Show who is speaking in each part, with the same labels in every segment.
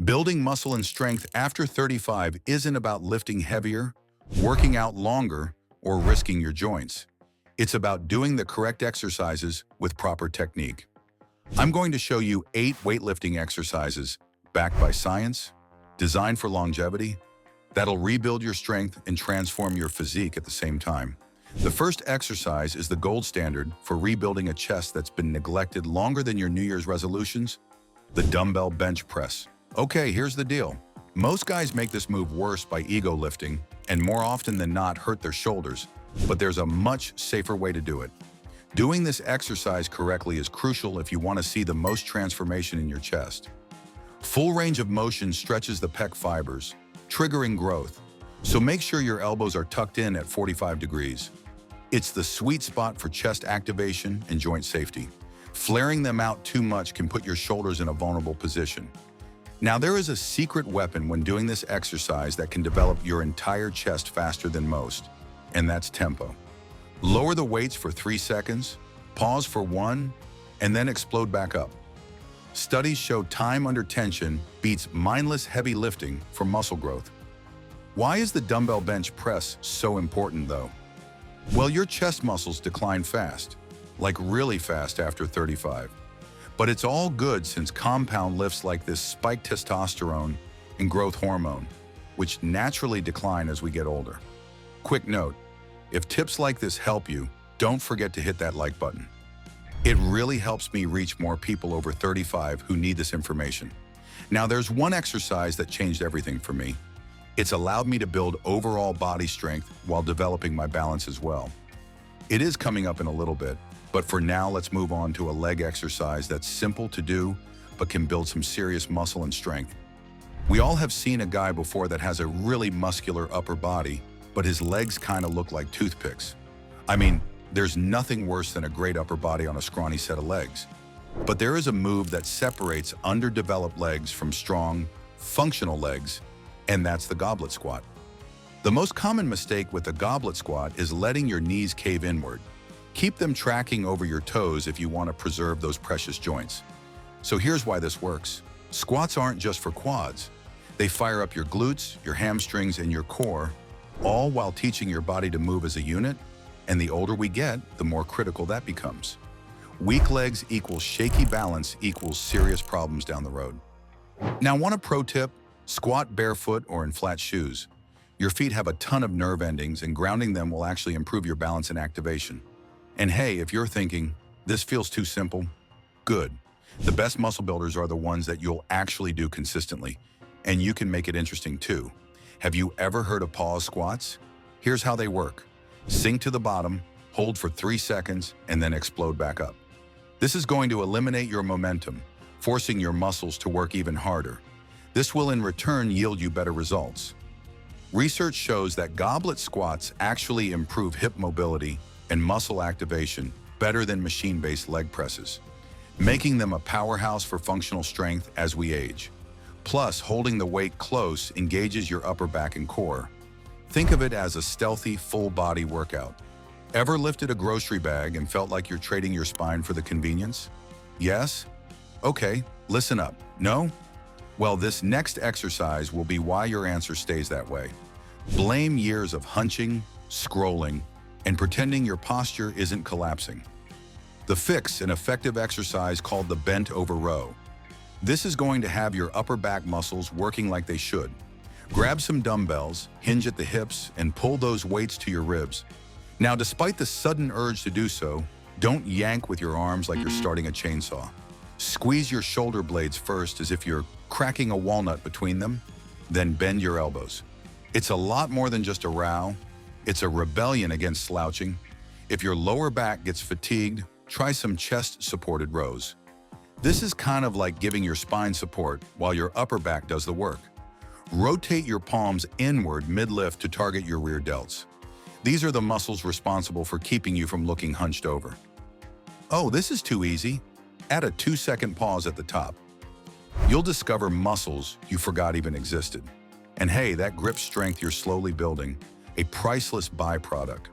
Speaker 1: Building muscle and strength after 35 isn't about lifting heavier, working out longer, or risking your joints. It's about doing the correct exercises with proper technique. I'm going to show you 8 weightlifting exercises backed by science, designed for longevity, that'll rebuild your strength and transform your physique at the same time. The first exercise is the gold standard for rebuilding a chest that's been neglected longer than your New Year's resolutions, the dumbbell bench press. Okay, here's the deal. Most guys make this move worse by ego lifting and more often than not hurt their shoulders, but there's a much safer way to do it. Doing this exercise correctly is crucial if you want to see the most transformation in your chest. Full range of motion stretches the pec fibers, triggering growth, so make sure your elbows are tucked in at 45 degrees. It's the sweet spot for chest activation and joint safety. Flaring them out too much can put your shoulders in a vulnerable position. Now, there is a secret weapon when doing this exercise that can develop your entire chest faster than most, and that's tempo. Lower the weights for 3 seconds, pause for 1, and then explode back up. Studies show time under tension beats mindless heavy lifting for muscle growth. Why is the dumbbell bench press so important though? Well, your chest muscles decline fast, like really fast after 35. But it's all good since compound lifts like this spike testosterone and growth hormone, which naturally decline as we get older. Quick note, if tips like this help you, don't forget to hit that like button. It really helps me reach more people over 35 who need this information. Now, there's one exercise that changed everything for me. It's allowed me to build overall body strength while developing my balance as well. It is coming up in a little bit, but for now, let's move on to a leg exercise that's simple to do, but can build some serious muscle and strength. We all have seen a guy before that has a really muscular upper body, but his legs kind of look like toothpicks. I mean, there's nothing worse than a great upper body on a scrawny set of legs. But there is a move that separates underdeveloped legs from strong, functional legs, and that's the goblet squat. The most common mistake with the goblet squat is letting your knees cave inward. Keep them tracking over your toes if you want to preserve those precious joints. So here's why this works. Squats aren't just for quads. They fire up your glutes, your hamstrings, and your core, all while teaching your body to move as a unit, and the older we get, the more critical that becomes. Weak legs equals shaky balance equals serious problems down the road. Now, want a pro tip? Squat barefoot or in flat shoes. Your feet have a ton of nerve endings, and grounding them will actually improve your balance and activation. And hey, if you're thinking, this feels too simple, good. The best muscle builders are the ones that you'll actually do consistently, and you can make it interesting too. Have you ever heard of pause squats? Here's how they work. Sink to the bottom, hold for 3 seconds, and then explode back up. This is going to eliminate your momentum, forcing your muscles to work even harder. This will in return yield you better results. Research shows that goblet squats actually improve hip mobility and muscle activation better than machine-based leg presses, making them a powerhouse for functional strength as we age. Plus, holding the weight close engages your upper back and core. Think of it as a stealthy, full-body workout. Ever lifted a grocery bag and felt like you're trading your spine for the convenience? Yes? Okay, listen up. No? Well, this next exercise will be why your answer stays that way. Blame years of hunching, scrolling, and pretending your posture isn't collapsing. The fix, an effective exercise called the bent over row. This is going to have your upper back muscles working like they should. Grab some dumbbells, hinge at the hips, and pull those weights to your ribs. Now, despite the sudden urge to do so, don't yank with your arms like you're starting a chainsaw. Squeeze your shoulder blades first as if you're cracking a walnut between them, then bend your elbows. It's a lot more than just a row. It's a rebellion against slouching. If your lower back gets fatigued, try some chest-supported rows. This is kind of like giving your spine support while your upper back does the work. Rotate your palms inward mid-lift to target your rear delts. These are the muscles responsible for keeping you from looking hunched over. Oh, this is too easy. Add a 2-second pause at the top. You'll discover muscles you forgot even existed. And hey, that grip strength you're slowly building, a priceless byproduct.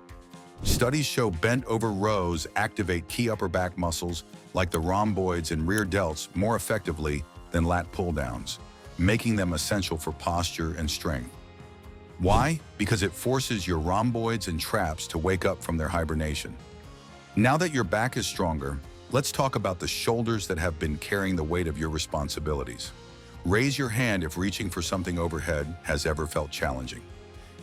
Speaker 1: Studies show bent over rows activate key upper back muscles like the rhomboids and rear delts more effectively than lat pull-downs. making them essential for posture and strength. Why? Because it forces your rhomboids and traps to wake up from their hibernation. Now that your back is stronger, let's talk about the shoulders that have been carrying the weight of your responsibilities. Raise your hand if reaching for something overhead has ever felt challenging.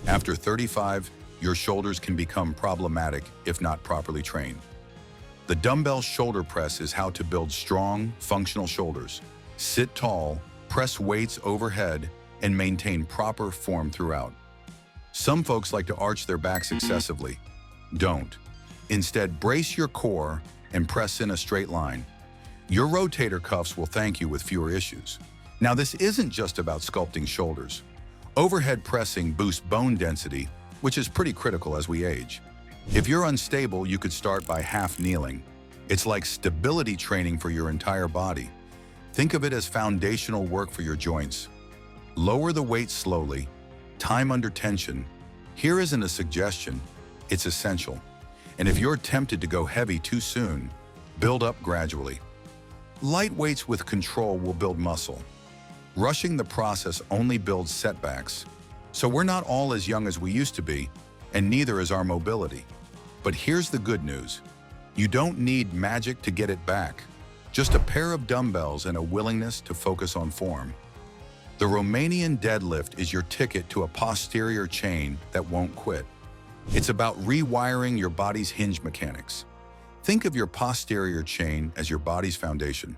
Speaker 1: After 35, your shoulders can become problematic if not properly trained. The dumbbell shoulder press is how to build strong, functional shoulders. Sit tall, press weights overhead, and maintain proper form throughout. Some folks like to arch their backs excessively. Don't. Instead, brace your core and press in a straight line. Your rotator cuffs will thank you with fewer issues. Now, this isn't just about sculpting shoulders. Overhead pressing boosts bone density, which is pretty critical as we age. If you're unstable, you could start by half kneeling. It's like stability training for your entire body. Think of it as foundational work for your joints. Lower the weight slowly, time under tension. Here isn't a suggestion, it's essential. And if you're tempted to go heavy too soon, build up gradually. Light weights with control will build muscle. Rushing the process only builds setbacks. So we're not all as young as we used to be, and neither is our mobility. But here's the good news. You don't need magic to get it back. Just a pair of dumbbells and a willingness to focus on form. The Romanian deadlift is your ticket to a posterior chain that won't quit. It's about rewiring your body's hinge mechanics. Think of your posterior chain as your body's foundation.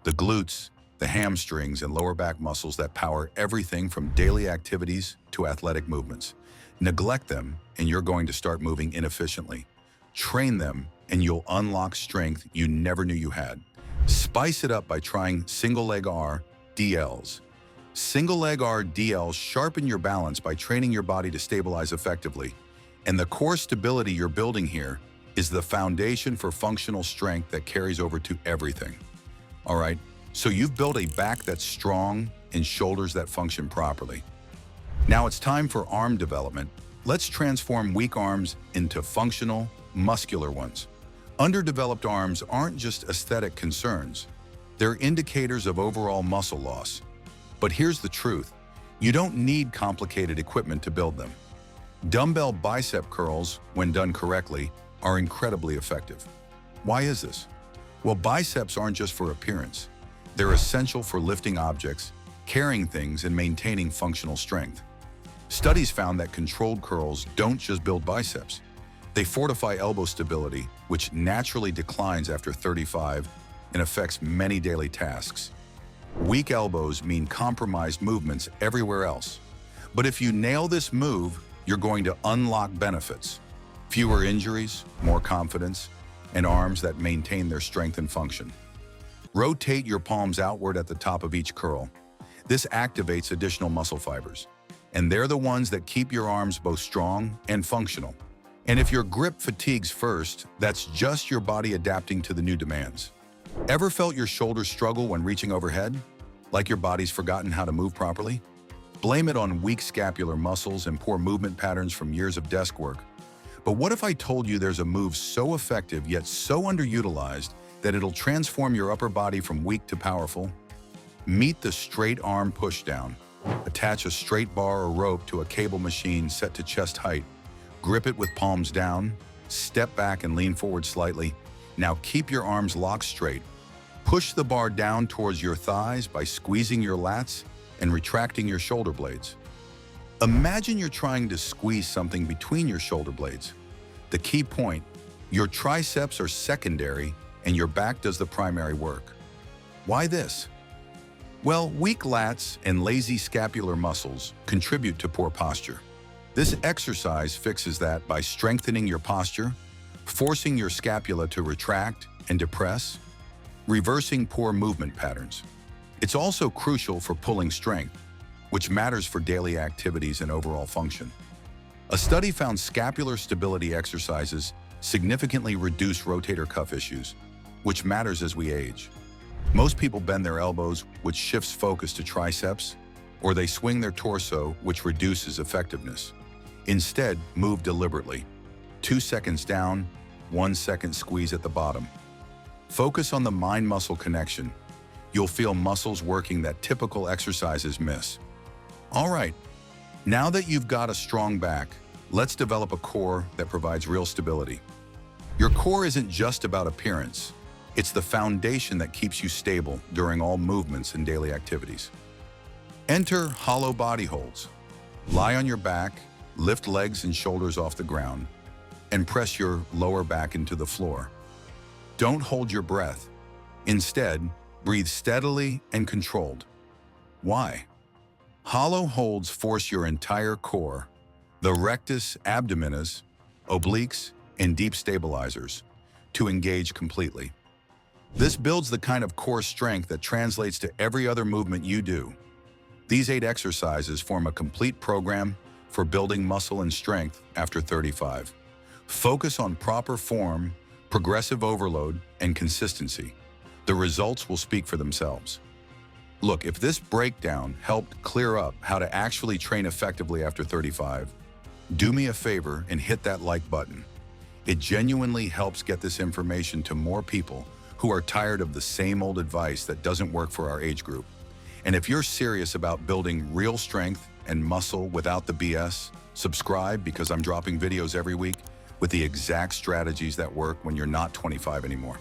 Speaker 1: The glutes, the hamstrings, and lower back muscles that power everything from daily activities to athletic movements. Neglect them, and you're going to start moving inefficiently. Train them, and you'll unlock strength you never knew you had. Spice it up by trying single leg R, DLs. Single leg R DLs sharpen your balance by training your body to stabilize effectively. And the core stability you're building here is the foundation for functional strength that carries over to everything. All right, so you've built a back that's strong and shoulders that function properly. Now it's time for arm development. Let's transform weak arms into functional, muscular ones. Underdeveloped arms aren't just aesthetic concerns. They're indicators of overall muscle loss. But here's the truth. You don't need complicated equipment to build them. Dumbbell bicep curls, when done correctly, are incredibly effective. Why is this? Well, biceps aren't just for appearance. They're essential for lifting objects, carrying things, and maintaining functional strength. Studies found that controlled curls don't just build biceps. They fortify elbow stability, which naturally declines after 35 and affects many daily tasks. Weak elbows mean compromised movements everywhere else. But if you nail this move, you're going to unlock benefits. Fewer injuries, more confidence, and arms that maintain their strength and function. Rotate your palms outward at the top of each curl. This activates additional muscle fibers, and they're the ones that keep your arms both strong and functional. And if your grip fatigues first, that's just your body adapting to the new demands. Ever felt your shoulders struggle when reaching overhead? Like your body's forgotten how to move properly? Blame it on weak scapular muscles and poor movement patterns from years of desk work. But what if I told you there's a move so effective yet so underutilized that it'll transform your upper body from weak to powerful? Meet the straight arm pushdown. Attach a straight bar or rope to a cable machine set to chest height. Grip it with palms down, step back and lean forward slightly. Now keep your arms locked straight. Push the bar down towards your thighs by squeezing your lats and retracting your shoulder blades. Imagine you're trying to squeeze something between your shoulder blades. The key point, your triceps are secondary and your back does the primary work. Why this? Well, weak lats and lazy scapular muscles contribute to poor posture. This exercise fixes that by strengthening your posture, forcing your scapula to retract and depress, reversing poor movement patterns. It's also crucial for pulling strength, which matters for daily activities and overall function. A study found scapular stability exercises significantly reduce rotator cuff issues, which matters as we age. Most people bend their elbows, which shifts focus to triceps, or they swing their torso, which reduces effectiveness. Instead, move deliberately. 2 seconds down, 1 second squeeze at the bottom. Focus on the mind-muscle connection. you'll feel muscles working that typical exercises miss. All right, now that you've got a strong back, let's develop a core that provides real stability. Your core isn't just about appearance. It's the foundation that keeps you stable during all movements and daily activities. Enter hollow body holds. Lie on your back, lift legs and shoulders off the ground, and press your lower back into the floor. Don't hold your breath. Instead, breathe steadily and controlled. Why? Hollow holds force your entire core, the rectus abdominis, obliques, and deep stabilizers, to engage completely. This builds the kind of core strength that translates to every other movement you do. These 8 exercises form a complete program for building muscle and strength after 35. Focus on proper form, progressive overload, and consistency. The results will speak for themselves. Look, if this breakdown helped clear up how to actually train effectively after 35, do me a favor and hit that like button. It genuinely helps get this information to more people who are tired of the same old advice that doesn't work for our age group. And if you're serious about building real strength and muscle without the BS, subscribe because I'm dropping videos every week with the exact strategies that work when you're not 25 anymore.